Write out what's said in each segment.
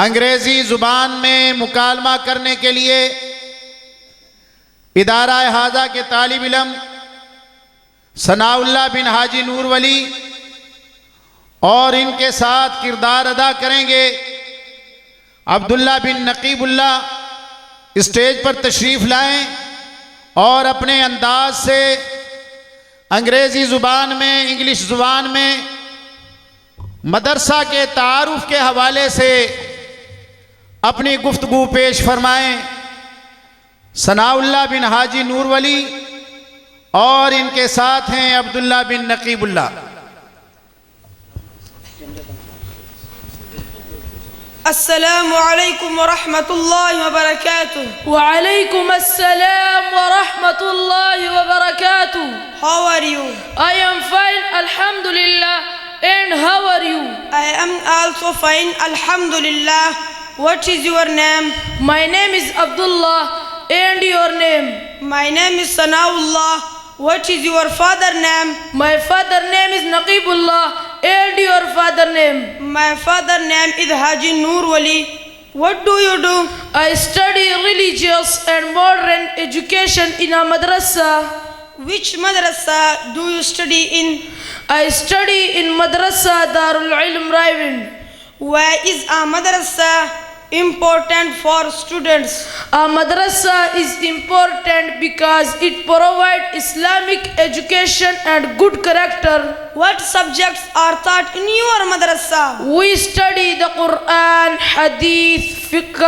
अंग्रेज़ी ज़ुबान में मुकालमा करने के लिए इदारा हाजा के तालिब इल्म सनाउल्लाह बिन हाजी नूर वली और इनके साथ किरदार अदा करेंगे अब्दुल्ला बिन नकीबुल्ला। स्टेज पर तशरीफ़ लाएं और अपने अंदाज से अंग्रेज़ी ज़ुबान में, इंग्लिश ज़ुबान में मदरसा के तारुफ के हवाले से अपनी गुफ्तगू पेश फरमाएं। सनाउल्लाह बिन हाजी नूर वली और इनके साथ हैं अब्दुल्ला बिन नकीबुल्ला। अस्सलामु अलैकुम व रहमतुल्लाहि व बरकातुहू। वअलैकुम अस्सलाम व रहमतुल्लाहि व बरकातुहू। How are you? I am fine, alhamdulillah. And how are you? I am also fine, alhamdulillah. What is your name? My name is Abdullah. And your name? My name is Sanaullah. What is your father name? My father name is Naqibullah. And your father name? My father name is Haji Noor Wali. What do you do? I study religious and modern education in a madrasa. Which madrasa do you study in? I study in Madrasa Darul Ilm Rawalpindi. Why is a madrasa important for students? A madrasa is important because it provides Islamic education and good character. What subjects are taught in your madrasa? We study the Quran, Hadith, Fiqh,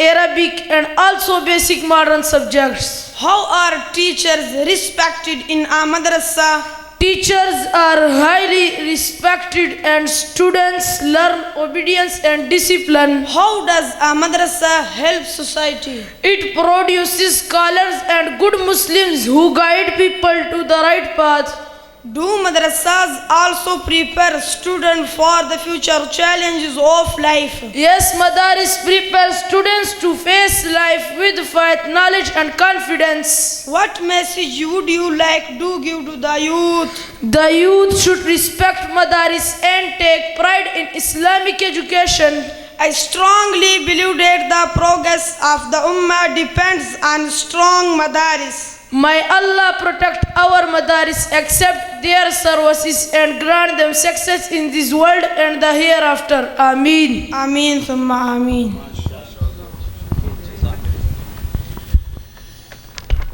Arabic and also basic modern subjects. How are teachers respected in a madrasa? Teachers are highly respected and students learn obedience and discipline. How does a madrasa help society? It produces scholars and good Muslims who guide people to the right path. Do madrasas also prepare students for the future challenges of life? Yes, Madaris prepare students to face life with faith, knowledge and confidence. What message would you like to give to the youth? The youth should respect Madaris and take pride in Islamic education. I strongly believe that the progress of the Ummah depends on strong madaris. May Allah protect our Madaris, accept their services and grant them success in this world and the hereafter. Ameen. Ameen thumma ameen.